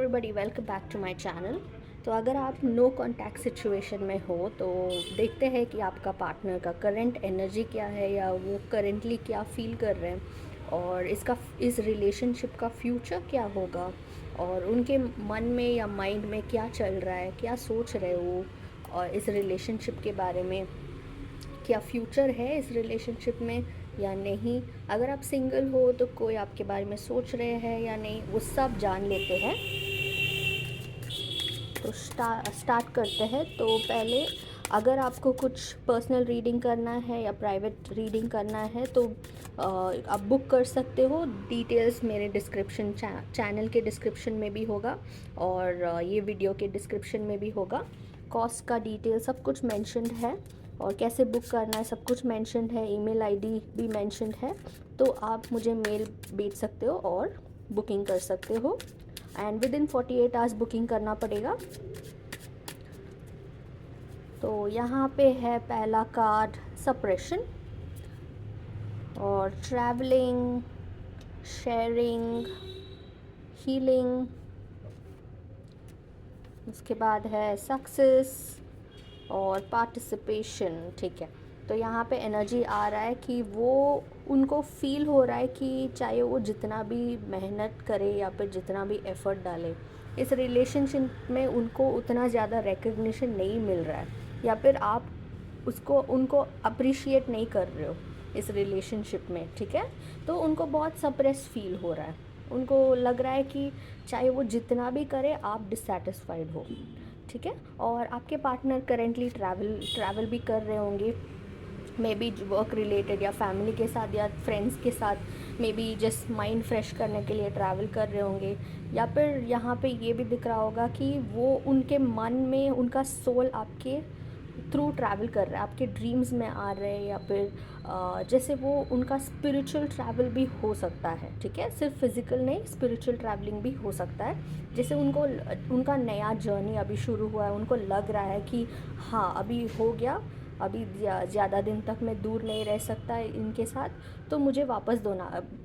Everybody, welcome back to my channel. तो अगर आप नो कांटेक्ट सिचुएशन में हो तो देखते हैं कि आपका पार्टनर का करंट एनर्जी क्या है या वो करंटली क्या फील कर रहे हैं और इस रिलेशनशिप का फ्यूचर क्या होगा और उनके मन में या माइंड में क्या चल रहा है, क्या सोच रहे वो और इस रिलेशनशिप के बारे में, क्या फ्यूचर है इस रिलेशनशिप में या नहीं। अगर आप सिंगल हो तो कोई आपके बारे में सोच रहे हैं या नहीं, वो सब जान लेते हैं। तो स्टार्ट करते हैं। तो पहले अगर आपको कुछ पर्सनल रीडिंग करना है या प्राइवेट रीडिंग करना है तो आप बुक कर सकते हो। डिटेल्स मेरे डिस्क्रिप्शन चैनल के डिस्क्रिप्शन में भी होगा और ये वीडियो के डिस्क्रिप्शन में भी होगा। कॉस्ट का डिटेल सब कुछ मेंशन्ड है और कैसे बुक करना है सब कुछ मेंशन्ड है। ईमेल आईडी भी मेंशन्ड है, तो आप मुझे मेल भेज सकते हो और बुकिंग कर सकते हो। And with in 48 hours booking करना पड़ेगा। तो यहाँ पे है पहला कार्ड सप्रेशन और ट्रैवलिंग, शेयरिंग, हीलिंग। उसके बाद है सक्सेस और पार्टिसिपेशन। ठीक है, तो यहाँ पे एनर्जी आ रहा है कि वो उनको फील हो रहा है कि चाहे वो जितना भी मेहनत करे या फिर जितना भी एफ़र्ट डाले, इस रिलेशनशिप में उनको उतना ज़्यादा रिकग्निशन नहीं मिल रहा है या फिर आप उनको अप्रिशिएट नहीं कर रहे हो इस रिलेशनशिप में। ठीक है, तो उनको बहुत सप्रेस फील हो रहा है। उनको लग रहा है कि चाहे वो जितना भी करे आप डिससेटिस्फाइड हो। ठीक है, और आपके पार्टनर करेंटली ट्रैवल भी कर रहे होंगे, मे बी वर्क रिलेटेड या फैमिली के साथ या फ्रेंड्स के साथ, may be just mind fresh करने के लिए ट्रैवल कर रहे होंगे। या फिर यहाँ पे ये भी दिख रहा होगा कि वो उनके मन में उनका सोल आपके थ्रू ट्रैवल कर रहा है, आपके ड्रीम्स में आ रहे हैं या फिर जैसे वो उनका स्पिरिचुअल ट्रैवल भी हो सकता है। ठीक है, सिर्फ फिज़िकल नहीं, स्पिरिचुअल ट्रैवलिंग भी हो सकता है। जैसे उनको उनका नया जर्नी अभी शुरू हुआ है, उनको लग रहा है कि हाँ अभी हो गया, अभी ज़्यादा दिन तक मैं दूर नहीं रह सकता इनके साथ, तो मुझे वापस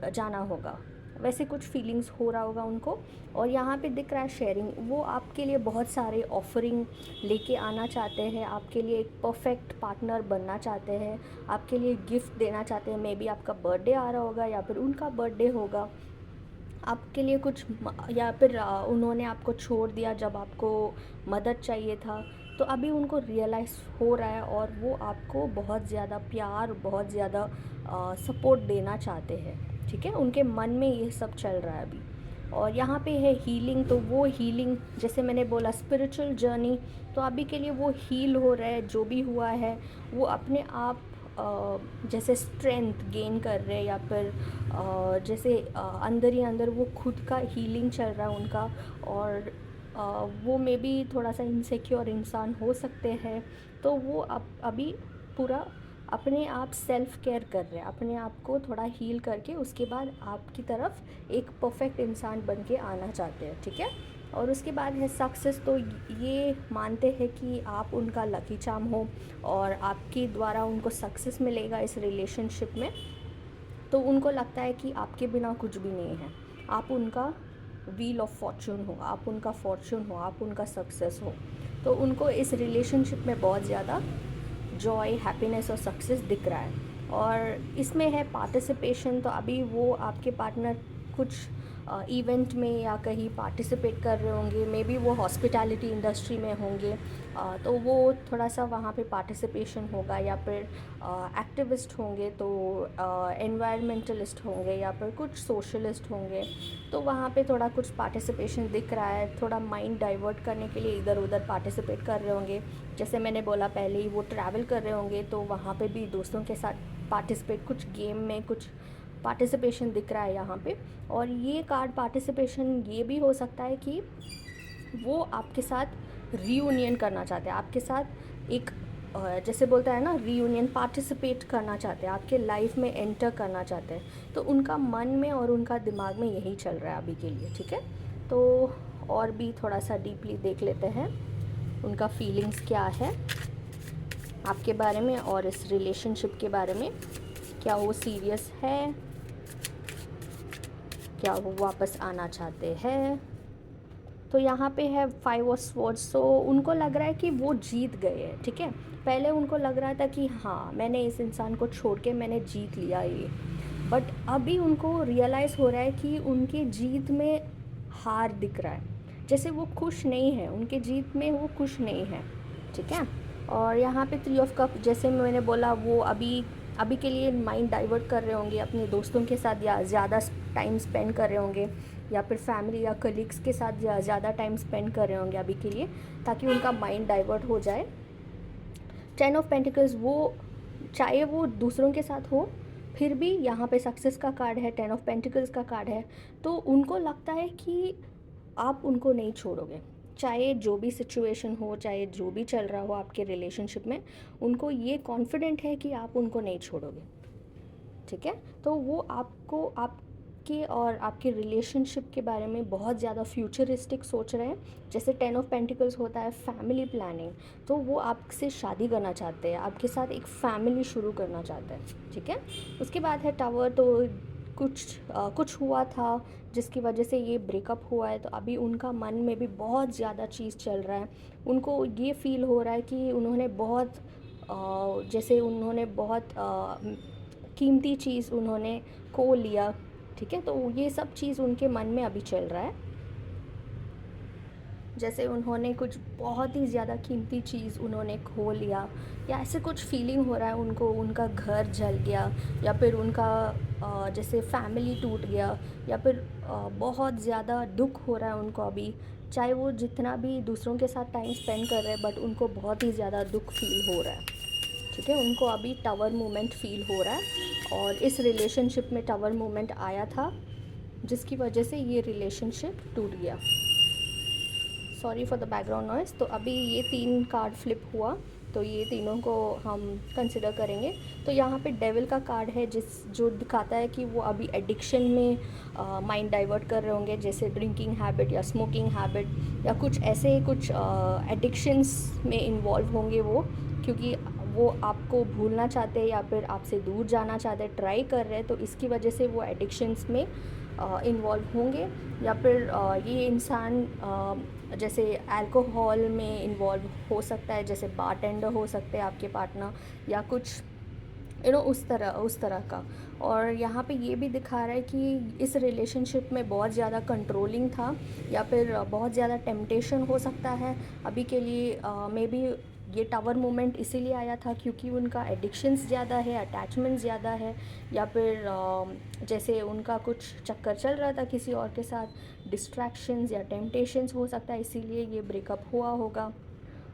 जाना होगा। वैसे कुछ फीलिंग्स हो रहा होगा उनको। और यहाँ पे दिख रहा है शेयरिंग, वो आपके लिए बहुत सारे ऑफरिंग लेके आना चाहते हैं, आपके लिए एक परफेक्ट पार्टनर बनना चाहते हैं, आपके लिए गिफ्ट देना चाहते हैं। मे बी आपका बर्थडे आ रहा होगा या फिर उनका बर्थडे होगा, आपके लिए कुछ या फिर उन्होंने आपको छोड़ दिया जब आपको मदद चाहिए था, तो अभी उनको रियलाइज़ हो रहा है और वो आपको बहुत ज़्यादा प्यार, बहुत ज़्यादा सपोर्ट देना चाहते हैं। ठीक है, उनके मन में ये सब चल रहा है अभी। और यहाँ पे है हीलिंग, तो वो हीलिंग जैसे मैंने बोला स्पिरिचुअल जर्नी, तो अभी के लिए वो हील हो रहा है। जो भी हुआ है वो अपने आप जैसे स्ट्रेंथ गेन कर रहे हैं या फिर जैसे अंदर ही अंदर वो खुद का हीलिंग चल रहा है उनका। और वो मे बी थोड़ा सा इनसिक्योर इंसान हो सकते हैं, तो वो अभी पूरा अपने आप सेल्फ केयर कर रहे हैं, अपने आप को थोड़ा हील करके उसके बाद आपकी तरफ एक परफेक्ट इंसान बन के आना चाहते हैं। ठीक है, और उसके बाद है सक्सेस, तो ये मानते हैं कि आप उनका लकी चार्म हो और आपके द्वारा उनको सक्सेस मिलेगा इस रिलेशनशिप में। तो उनको लगता है कि आपके बिना कुछ भी नहीं है, आप उनका व्हील ऑफ फॉर्चून हो, आप उनका फॉर्चून हो, आप उनका सक्सेस हो। तो उनको इस रिलेशनशिप में बहुत ज़्यादा जॉय, हैप्पीनेस और सक्सेस दिख रहा है। और इसमें है पार्टिसिपेशन, तो अभी वो आपके पार्टनर कुछ इवेंट में या कहीं पार्टिसिपेट कर रहे होंगे, मे बी वो हॉस्पिटैलिटी इंडस्ट्री में होंगे, तो वो थोड़ा सा वहाँ पे पार्टिसिपेशन होगा। या फिर एक्टिविस्ट होंगे तो एनवायरमेंटलिस्ट होंगे या फिर कुछ सोशलिस्ट होंगे, तो वहाँ पे थोड़ा कुछ पार्टिसिपेशन दिख रहा है। थोड़ा माइंड डाइवर्ट करने के लिए इधर उधर पार्टिसिपेट कर रहे होंगे। जैसे मैंने बोला पहले ही, वो ट्रैवल कर रहे होंगे तो वहाँ पे भी दोस्तों के साथ पार्टिसिपेट, कुछ गेम में कुछ पार्टिसिपेशन दिख रहा है यहाँ पे। और ये कार्ड पार्टिसिपेशन ये भी हो सकता है कि वो आपके साथ रीयूनियन करना चाहते हैं, आपके साथ एक जैसे बोलता है ना रीयूनियन, पार्टिसिपेट करना चाहते हैं, आपके लाइफ में एंटर करना चाहते हैं। तो उनका मन में और उनका दिमाग में यही चल रहा है अभी के लिए। ठीक है, तो और भी थोड़ा सा डीपली देख लेते हैं उनका फीलिंग्स क्या है आपके बारे में और इस रिलेशनशिप के बारे में। क्या वो सीरियस है, क्या वो वापस आना चाहते हैं। तो यहाँ पे है 5 ऑफ स्वॉर्ड्स। तो उनको लग रहा है कि वो जीत गए हैं, ठीक है। पहले उनको लग रहा था कि हाँ, मैंने इस इंसान को छोड़ के मैंने जीत लिया ये, बट अभी उनको रियलाइज़ हो रहा है कि उनकी जीत में हार दिख रहा है, जैसे वो खुश नहीं है, उनके जीत में वो खुश नहीं है, ठीक है। और यहाँ पे 3 ऑफ कप, जैसे मैंने बोला, वो अभी अभी के लिए माइंड डाइवर्ट कर रहे होंगे अपने दोस्तों के साथ, या ज़्यादा टाइम स्पेंड कर रहे होंगे, या फिर फैमिली या कलीग्स के साथ ज़्यादा टाइम स्पेंड कर रहे होंगे अभी के लिए, ताकि उनका माइंड डाइवर्ट हो जाए। 10 ऑफ पेंटिकल्स, वो चाहे वो दूसरों के साथ हो, फिर भी यहाँ पे सक्सेस का कार्ड है, 10 ऑफ पेंटिकल्स का कार्ड है, तो उनको लगता है कि आप उनको नहीं छोड़ोगे, चाहे जो भी सिचुएशन हो, चाहे जो भी चल रहा हो आपके रिलेशनशिप में, उनको ये कॉन्फिडेंट है कि आप उनको नहीं छोड़ोगे, ठीक है। तो वो आपको, आपके और आपके रिलेशनशिप के बारे में बहुत ज़्यादा फ्यूचरिस्टिक सोच रहे हैं। जैसे 10 ऑफ पेंटिकल्स होता है फैमिली प्लानिंग, तो वो आपसे शादी करना चाहते हैं, आपके साथ एक फैमिली शुरू करना चाहते हैं, ठीक है। उसके बाद है टावर। तो कुछ हुआ था जिसकी वजह से ये ब्रेकअप हुआ है, तो अभी उनका मन में भी बहुत ज़्यादा चीज़ चल रहा है। उनको ये फील हो रहा है कि उन्होंने बहुत जैसे उन्होंने बहुत कीमती चीज़ उन्होंने खो लिया, ठीक है। तो ये सब चीज़ उनके मन में अभी चल रहा है, जैसे उन्होंने कुछ बहुत ही ज़्यादा कीमती चीज़ उन्होंने खो लिया, या ऐसे कुछ फीलिंग हो रहा है उनको, उनका घर जल गया, या फिर उनका जैसे फैमिली टूट गया, या फिर बहुत ज़्यादा दुख हो रहा है उनको अभी, चाहे वो जितना भी दूसरों के साथ टाइम स्पेंड कर रहे हैं, बट उनको बहुत ही ज़्यादा दुख फील हो रहा है, ठीक है। उनको अभी टावर मूवमेंट फील हो रहा है, और इस रिलेशनशिप में टावर मूवमेंट आया था, जिसकी वजह से ये रिलेशनशिप टूट गया। Sorry for the background noise. तो अभी ये 3 कार्ड फ्लिप हुआ, तो ये तीनों को हम कंसिडर करेंगे। तो यहाँ पे डेविल का कार्ड है, जो दिखाता है कि वो अभी एडिक्शन में माइंड डाइवर्ट कर रहे होंगे, जैसे ड्रिंकिंग हैबिट या स्मोकिंग हैबिट, या कुछ ऐसे कुछ एडिक्शंस में इन्वॉल्व होंगे वो, क्योंकि वो आपको भूलना चाहते हैं या फिर आपसे दूर जाना चाहते हैं, ट्राई कर रहे हैं, तो इसकी वजह से वो एडिक्शंस में इन्वॉल्व होंगे। या फिर ये इंसान जैसे अल्कोहल में इन्वॉल्व हो सकता है, जैसे बारटेंडर हो सकते हैं आपके पार्टनर, या कुछ उस तरह का। और यहाँ पे ये भी दिखा रहा है कि इस रिलेशनशिप में बहुत ज़्यादा कंट्रोलिंग था, या फिर बहुत ज़्यादा टेम्पटेशन हो सकता है अभी के लिए। मे बी ये टावर मोमेंट इसीलिए आया था क्योंकि उनका एडिक्शंस ज़्यादा है, अटैचमेंट ज़्यादा है, या फिर जैसे उनका कुछ चक्कर चल रहा था किसी और के साथ, डिस्ट्रैक्शंस या टेम्पटेशंस हो सकता है, इसीलिए ये ब्रेकअप हुआ होगा।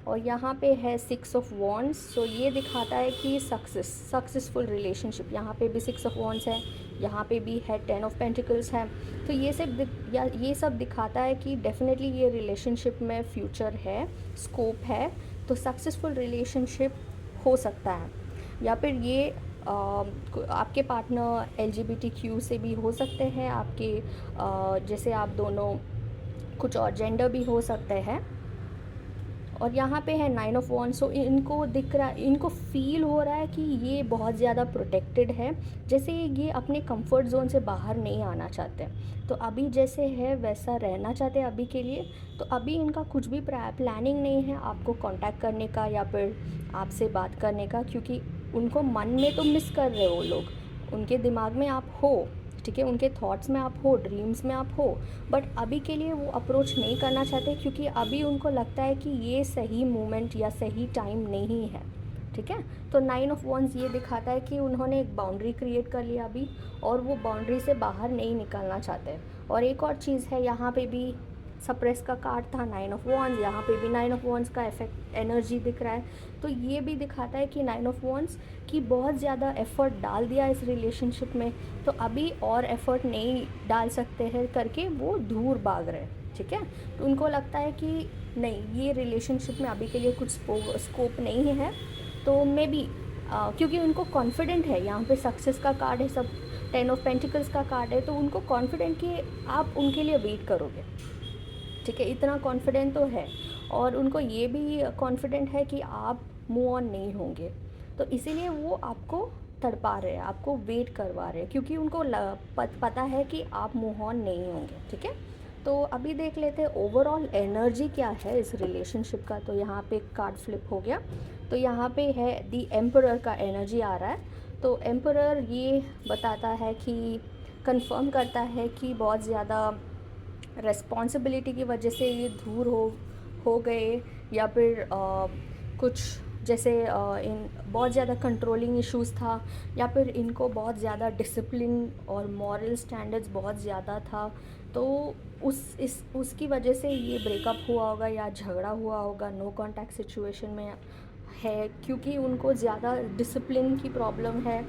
और यहाँ पे है 6 ऑफ वॉन्ड्स। सो ये दिखाता है कि सक्सेसफुल रिलेशनशिप, यहाँ पे भी 6 ऑफ वॉन्ड्स है, यहाँ पे भी है 10 ऑफ पेंटिकल्स है। तो ये सब दिखाता है कि डेफिनेटली ये रिलेशनशिप में फ्यूचर है, स्कोप है, तो सक्सेसफुल रिलेशनशिप हो सकता है। या फिर ये आपके पार्टनर LGBTQ से भी हो सकते हैं, आपके जैसे आप दोनों कुछ और जेंडर भी हो सकते हैं। और यहाँ पे है 9 ऑफ वॉन्ड्स। सो इनको दिख रहा, इनको फील हो रहा है कि ये बहुत ज़्यादा प्रोटेक्टेड है, जैसे ये अपने कंफर्ट जोन से बाहर नहीं आना चाहते, तो अभी जैसे है वैसा रहना चाहते हैं अभी के लिए। तो अभी इनका कुछ भी प्लानिंग नहीं है आपको कांटेक्ट करने का या फिर आपसे बात करने का, क्योंकि उनको मन में तो मिस कर रहे हो लोग, उनके दिमाग में आप हो, ठीक है, उनके थॉट्स में आप हो, ड्रीम्स में आप हो, बट अभी के लिए वो अप्रोच नहीं करना चाहते, क्योंकि अभी उनको लगता है कि ये सही मोमेंट या सही टाइम नहीं है, ठीक है। तो 9 ऑफ वॉन्ड्स ये दिखाता है कि उन्होंने एक बाउंड्री क्रिएट कर लिया अभी, और वो बाउंड्री से बाहर नहीं निकलना चाहते। और एक और चीज़ है, यहाँ पे भी सप्रेस का कार्ड था 9 ऑफ वॉन्ड्स, यहाँ पे भी 9 ऑफ वॉन्ड्स का इफेक्ट एनर्जी दिख रहा है। तो ये भी दिखाता है कि 9 ऑफ वॉन्ड्स की बहुत ज़्यादा एफ़र्ट डाल दिया इस रिलेशनशिप में, तो अभी और एफ़र्ट नहीं डाल सकते हैं करके वो दूर भाग रहे हैं, ठीक है। तो उनको लगता है कि नहीं, ये रिलेशनशिप में अभी के लिए कुछ स्कोप नहीं है। तो मे बी क्योंकि उनको कॉन्फिडेंट है, यहाँ पे सक्सेस का कार्ड है, सब 10 ऑफ पेंटिकल्स का कार्ड है, तो उनको कॉन्फिडेंट कि आप उनके लिए वेट करोगे, ठीक है, इतना कॉन्फिडेंट तो है। और उनको ये भी कॉन्फिडेंट है कि आप मूव ऑन नहीं होंगे, तो इसीलिए वो आपको तड़पा रहे हैं, आपको वेट करवा रहे हैं, क्योंकि उनको पता है कि आप मूव ऑन नहीं होंगे, ठीक है। तो अभी देख लेते हैं ओवरऑल एनर्जी क्या है इस रिलेशनशिप का। तो यहाँ पे कार्ड फ्लिप हो गया, तो यहाँ पे है दी एम्परर का एनर्जी आ रहा है। तो एम्परर ये बताता है कि कंफर्म करता है कि बहुत ज़्यादा रिस्पॉन्सिबिलिटी की वजह से ये दूर हो गए, या फिर कुछ जैसे इन बहुत ज़्यादा कंट्रोलिंग इश्यूज़ था, या फिर इनको बहुत ज़्यादा डिसिप्लिन और मॉरल स्टैंडर्ड्स बहुत ज़्यादा था। तो उसकी वजह से ये ब्रेकअप हुआ होगा या झगड़ा हुआ होगा, नो कांटेक्ट सिचुएशन में है, क्योंकि उनको ज़्यादा डिसिप्लिन की प्रॉब्लम है,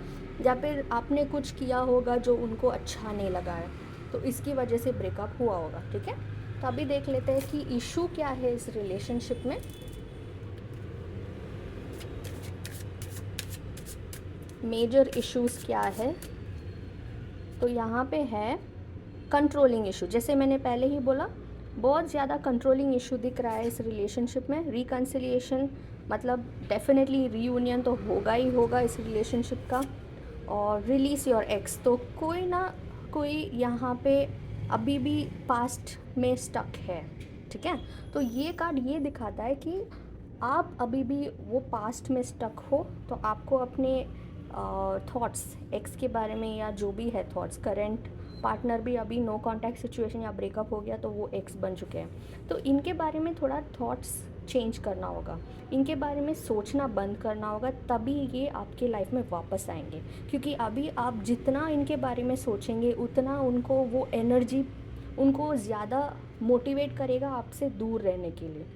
या फिर आपने कुछ किया होगा जो उनको अच्छा नहीं लगा है, तो इसकी वजह से ब्रेकअप हुआ होगा। ठीक है, तो अभी देख लेते हैं कि इशू क्या है इस रिलेशनशिप में। मेजर इश्यूज़ क्या है, तो यहाँ पे है कंट्रोलिंग इशू। जैसे मैंने पहले ही बोला, बहुत ज़्यादा कंट्रोलिंग इशू दिख रहा है इस रिलेशनशिप में। रिकन्सिलिएशन मतलब डेफिनेटली रीयूनियन तो होगा ही होगा इस रिलेशनशिप का। और रिलीज़ योर एक्स, तो कोई ना कोई यहाँ पे अभी भी पास्ट में स्टक है। ठीक है, तो ये कार्ड ये दिखाता है कि आप अभी भी वो पास्ट में स्टक हो, तो आपको अपने थॉट्स एक्स के बारे में या जो भी है थॉट्स, करेंट पार्टनर भी अभी नो कांटेक्ट सिचुएशन या ब्रेकअप हो गया तो वो एक्स बन चुके हैं, तो इनके बारे में थोड़ा थॉट्स चेंज करना होगा, इनके बारे में सोचना बंद करना होगा, तभी ये आपके लाइफ में वापस आएंगे। क्योंकि अभी आप जितना इनके बारे में सोचेंगे उतना उनको वो एनर्जी उनको ज़्यादा मोटिवेट करेगा आपसे दूर रहने के लिए।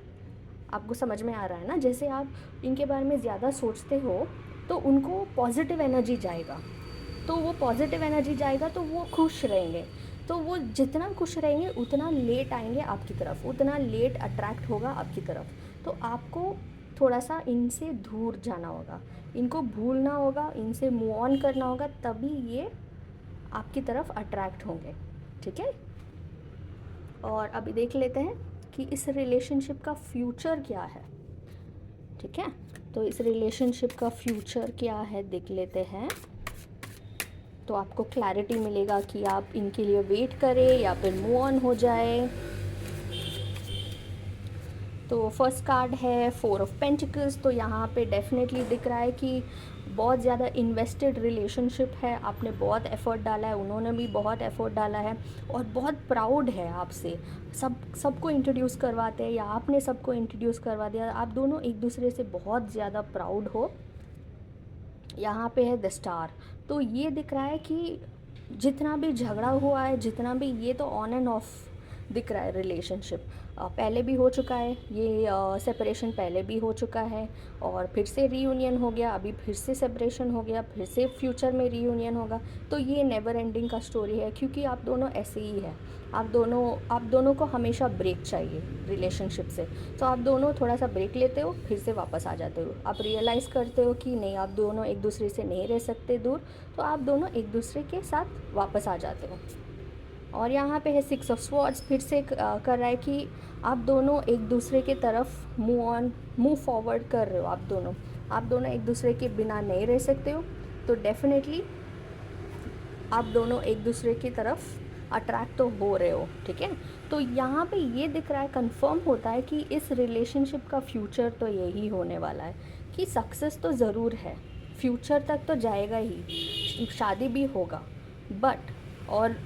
आपको समझ में आ रहा है ना, जैसे आप इनके बारे में ज़्यादा सोचते हो तो उनको पॉजिटिव एनर्जी जाएगा, तो वो पॉजिटिव एनर्जी जाएगा तो वो खुश रहेंगे, तो वो जितना खुश रहेंगे उतना लेट आएंगे आपकी तरफ, उतना लेट अट्रैक्ट होगा आपकी तरफ। तो आपको थोड़ा सा इनसे दूर जाना होगा, इनको भूलना होगा, इनसे मूव ऑन करना होगा, तभी ये आपकी तरफ अट्रैक्ट होंगे। ठीक है, और अभी देख लेते हैं कि इस रिलेशनशिप का फ्यूचर क्या है। ठीक है, तो इस रिलेशनशिप का फ्यूचर क्या है देख लेते हैं, तो आपको क्लैरिटी मिलेगा कि आप इनके लिए वेट करें या फिर मूव ऑन हो जाए। तो फर्स्ट कार्ड है 4 ऑफ पेंटिकल्स, तो यहाँ पे डेफिनेटली दिख रहा है कि बहुत ज़्यादा इन्वेस्टेड रिलेशनशिप है, आपने बहुत एफ़र्ट डाला है, उन्होंने भी बहुत एफ़र्ट डाला है, और बहुत प्राउड है आपसे, सबको इंट्रोड्यूस करवाते हैं या आपने सबको इंट्रोड्यूस करवा दिया, आप दोनों एक दूसरे से बहुत ज़्यादा प्राउड हो। यहाँ पे है द स्टार, तो ये दिख रहा है कि जितना भी झगड़ा हुआ है, जितना भी, ये तो ऑन एंड ऑफ दिख रहा है रिलेशनशिप, पहले भी हो चुका है, ये सेपरेशन पहले भी हो चुका है, और फिर से रीयूनियन हो गया, अभी फिर से सेपरेशन हो गया, फिर से फ्यूचर में रीयूनियन होगा। तो ये नेवर एंडिंग का स्टोरी है, क्योंकि आप दोनों ऐसे ही हैं, आप दोनों को हमेशा ब्रेक चाहिए रिलेशनशिप से, तो आप दोनों थोड़ा सा ब्रेक लेते हो, फिर से वापस आ जाते हो, आप रियलाइज़ करते हो कि नहीं, आप दोनों एक दूसरे से नहीं रह सकते दूर, तो आप दोनों एक दूसरे के साथ वापस आ जाते हो। और यहाँ पे है 6 ऑफ स्वॉर्ड्स, फिर से कर रहा है कि आप दोनों एक दूसरे के तरफ मूव फॉरवर्ड कर रहे हो, आप दोनों एक दूसरे के बिना नहीं रह सकते हो, तो डेफिनेटली आप दोनों एक दूसरे की तरफ अट्रैक्ट तो हो रहे हो। ठीक है, तो यहाँ पे ये दिख रहा है, कंफर्म होता है कि इस रिलेशनशिप का फ्यूचर तो यही होने वाला है कि सक्सेस तो ज़रूर है, फ्यूचर तक तो जाएगा ही, शादी भी होगा, बट और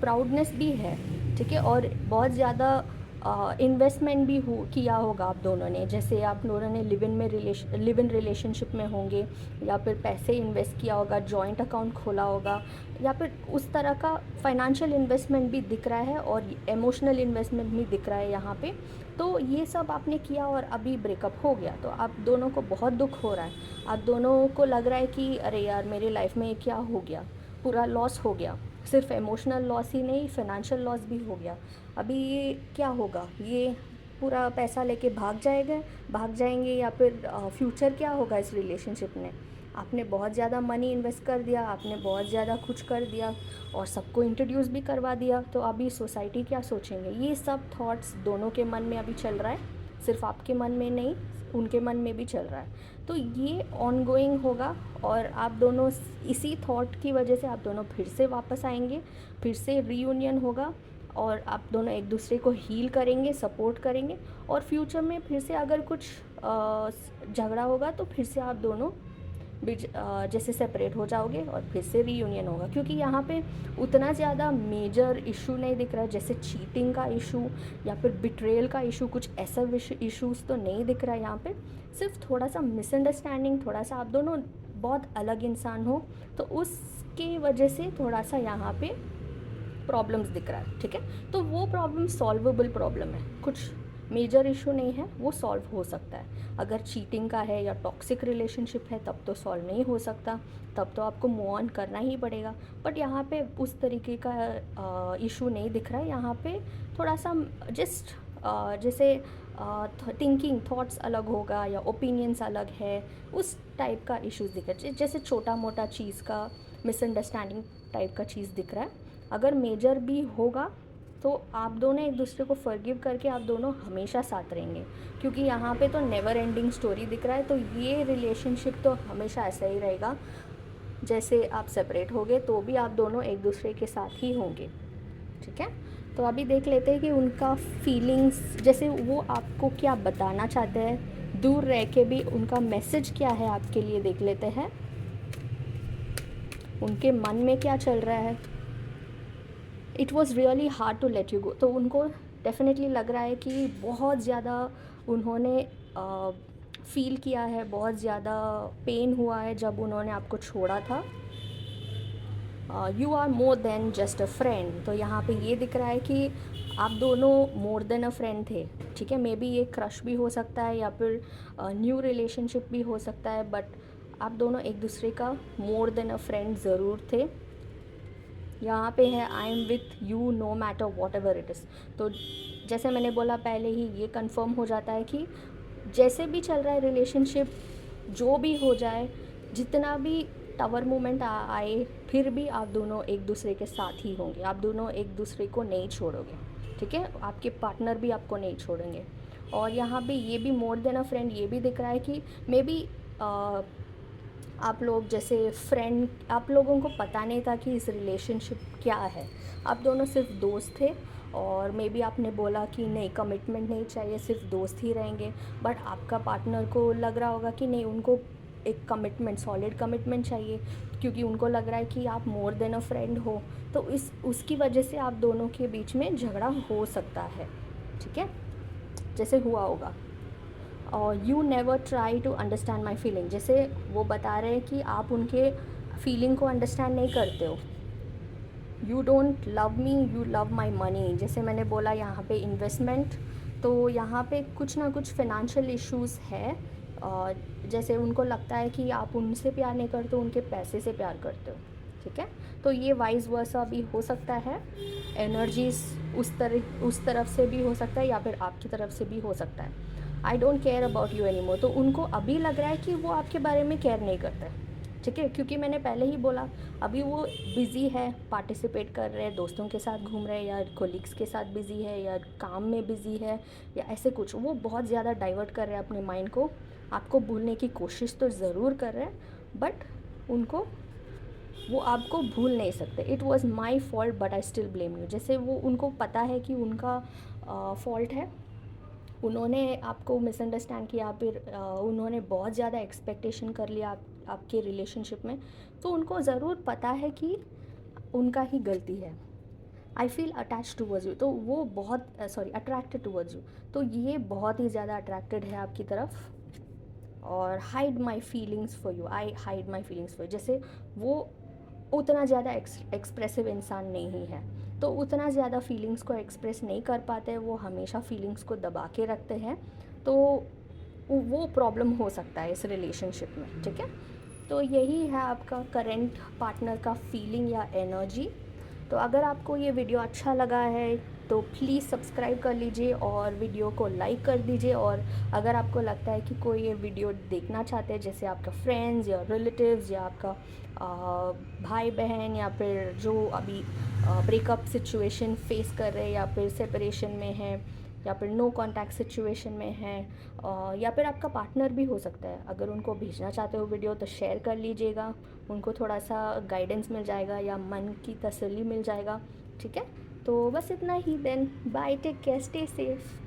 प्राउडनेस भी है। ठीक है, और बहुत ज़्यादा इन्वेस्टमेंट भी किया होगा आप दोनों ने, जैसे आप दोनों ने लिव इन रिलेशनशिप में होंगे, या फिर पैसे इन्वेस्ट किया होगा, जॉइंट अकाउंट खोला होगा, या फिर उस तरह का फाइनेंशियल इन्वेस्टमेंट भी दिख रहा है, और इमोशनल इन्वेस्टमेंट भी दिख रहा है यहाँ पे। तो ये सब आपने किया और अभी ब्रेकअप हो गया, तो आप दोनों को बहुत दुख हो रहा है, आप दोनों को लग रहा है कि अरे यार मेरे लाइफ में क्या हो गया, पूरा लॉस हो गया, सिर्फ इमोशनल लॉस ही नहीं, फाइनेंशियल लॉस भी हो गया, अभी ये क्या होगा, ये पूरा पैसा लेके भाग जाएंगे, या फिर फ्यूचर क्या होगा इस रिलेशनशिप में। आपने बहुत ज़्यादा मनी इन्वेस्ट कर दिया, आपने बहुत ज़्यादा कुछ कर दिया, और सबको इंट्रोड्यूस भी करवा दिया, तो अभी सोसाइटी क्या सोचेंगे, ये सब थॉट्स दोनों के मन में अभी चल रहा है, सिर्फ आपके मन में नहीं, उनके मन में भी चल रहा है। तो ये ऑनगोइंग होगा, और आप दोनों इसी थॉट की वजह से आप दोनों फिर से वापस आएंगे, फिर से रीयूनियन होगा, और आप दोनों एक दूसरे को हील करेंगे, सपोर्ट करेंगे, और फ्यूचर में फिर से अगर कुछ झगड़ा होगा तो फिर से आप दोनों जैसे सेपरेट हो जाओगे और फिर से रीयूनियन होगा। क्योंकि यहाँ पे उतना ज़्यादा मेजर इशू नहीं दिख रहा है, जैसे चीटिंग का इशू या फिर बिट्रेयल का इशू, कुछ ऐसा इशूज़ तो नहीं दिख रहा है यहाँ पे। सिर्फ थोड़ा सा मिसअंडरस्टैंडिंग, थोड़ा सा आप दोनों बहुत अलग इंसान हो, तो उसकी वजह से थोड़ा सा यहाँ पे प्रॉब्लम्स दिख रहा है, ठीक है। तो वो प्रॉब्लम सॉल्वेबल प्रॉब्लम है, कुछ मेजर इशू नहीं है, वो सॉल्व हो सकता है। अगर चीटिंग का है या टॉक्सिक रिलेशनशिप है तब तो सॉल्व नहीं हो सकता, तब तो आपको मूव ऑन करना ही पड़ेगा। बट यहाँ पे उस तरीके का इशू नहीं दिख रहा है। यहाँ पे थोड़ा सा जस्ट जैसे थिंकिंग थॉट्स अलग होगा या ओपिनियंस अलग है, उस टाइप का इश्यूज़ दिख रहा है। जैसे छोटा मोटा चीज़ का मिसअंडरस्टैंडिंग टाइप का चीज़ दिख रहा है। अगर मेजर भी होगा तो आप दोनों एक दूसरे को फॉरगिव करके आप दोनों हमेशा साथ रहेंगे, क्योंकि यहाँ पे तो नेवर एंडिंग स्टोरी दिख रहा है। तो ये रिलेशनशिप तो हमेशा ऐसा ही रहेगा, जैसे आप सेपरेट होगे तो भी आप दोनों एक दूसरे के साथ ही होंगे, ठीक है। तो अभी देख लेते हैं कि उनका फीलिंग्स, जैसे वो आपको क्या बताना चाहते हैं, दूर रह के भी उनका मैसेज क्या है आपके लिए, देख लेते हैं उनके मन में क्या चल रहा है। It was really hard to let you go. तो उनको डेफिनेटली लग रहा है कि बहुत ज़्यादा उन्होंने फील किया है, बहुत ज़्यादा पेन हुआ है जब उन्होंने आपको छोड़ा था। You are more than just a friend. तो यहाँ पे ये दिख रहा है कि आप दोनों मोर देन अ फ्रेंड थे, ठीक है। मे बी ये क्रश भी हो सकता है या फिर न्यू रिलेशनशिप भी हो सकता है, बट आप दोनों एक दूसरे का मोर देन अ फ्रेंड ज़रूर थे। यहाँ पे है I am with you know matter what ever it is. तो जैसे मैंने बोला पहले ही, ये कंफर्म हो जाता है कि जैसे भी चल रहा है रिलेशनशिप, जो भी हो जाए, जितना भी टावर मोमेंट आए, फिर भी आप दोनों एक दूसरे के साथ ही होंगे, आप दोनों एक दूसरे को नहीं छोड़ोगे, ठीक है। आपके पार्टनर भी आपको नहीं छोड़ेंगे। और यहाँ पे ये भी मोर देन अ फ्रेंड ये भी दिख रहा है कि मे बी आप लोग जैसे फ्रेंड, आप लोगों को पता नहीं था कि इस रिलेशनशिप क्या है, आप दोनों सिर्फ दोस्त थे, और मे बी आपने बोला कि नहीं कमिटमेंट नहीं चाहिए, सिर्फ दोस्त ही रहेंगे। बट आपका पार्टनर को लग रहा होगा कि नहीं, उनको एक कमिटमेंट, सॉलिड कमिटमेंट चाहिए, क्योंकि उनको लग रहा है कि आप मोर देन अ फ्रेंड हो। तो उसकी वजह से आप दोनों के बीच में झगड़ा हो सकता है, ठीक है, जैसे हुआ होगा। और you never try to understand my feeling, जैसे वो बता रहे हैं कि आप उनके फीलिंग को अंडरस्टैंड नहीं करते हो। You don't love me, you love my money. जैसे मैंने बोला यहाँ पे इन्वेस्टमेंट, तो यहाँ पे कुछ ना कुछ फिनेंशियल इश्यूज़ है। और जैसे उनको लगता है कि आप उनसे प्यार नहीं करते, उनके पैसे से प्यार करते हो, ठीक है। तो ये वाइस वर्सा भी हो सकता है, एनर्जीज उस तरफ से भी हो सकता है या फिर आपकी तरफ से भी हो सकता है। I don't care about you any more. तो उनको अभी लग रहा है कि वो आपके बारे में केयर नहीं करता है, ठीक है। क्योंकि मैंने पहले ही बोला, अभी वो बिज़ी है, पार्टिसिपेट कर रहे हैं, दोस्तों के साथ घूम रहे हैं, या कोलिग्स के साथ बिज़ी है, या काम में बिज़ी है, या ऐसे कुछ, वो बहुत ज़्यादा डाइवर्ट कर रहे हैं अपने माइंड को। आपको भूलने की कोशिश तो ज़रूर कर रहे हैं, बट वो आपको भूल नहीं सकते। It was my fault but I still blame you. जैसे वो, उनको पता है कि उनका फॉल्ट है, उन्होंने आपको मिसअंडरस्टैंड किया, फिर उन्होंने बहुत ज़्यादा एक्सपेक्टेशन कर लिया आपके रिलेशनशिप में, तो उनको ज़रूर पता है कि उनका ही गलती है। I feel attach towards you, तो वो बहुत अट्रैक्टेड टूवर्ड्स यू, तो ये बहुत ही ज़्यादा अट्रैक्टेड है आपकी तरफ। और hide my feelings for you, I hide my feelings for you, जैसे वो उतना ज़्यादा एक्सप्रेसिव इंसान नहीं है, तो उतना ज़्यादा फीलिंग्स को एक्सप्रेस नहीं कर पाते, वो हमेशा फीलिंग्स को दबा के रखते हैं, तो वो प्रॉब्लम हो सकता है इस रिलेशनशिप में, ठीक है। तो यही है आपका करेंट पार्टनर का फीलिंग या एनर्जी। तो अगर आपको ये वीडियो अच्छा लगा है तो प्लीज़ सब्सक्राइब कर लीजिए और वीडियो को लाइक कर दीजिए। और अगर आपको लगता है कि कोई ये वीडियो देखना चाहते हैं, जैसे आपका फ्रेंड्स या रिलेटिव्स या आपका भाई बहन, या फिर जो अभी ब्रेकअप सिचुएशन फेस कर रहे हैं, या फिर सेपरेशन में है, या फिर नो कांटेक्ट सिचुएशन में है, या फिर आपका पार्टनर भी हो सकता है, अगर उनको भेजना चाहते हो वीडियो तो शेयर कर लीजिएगा, उनको थोड़ा सा गाइडेंस मिल जाएगा या मन की तसल्ली मिल जाएगा, ठीक है। तो बस इतना ही, then bye, take care, stay safe.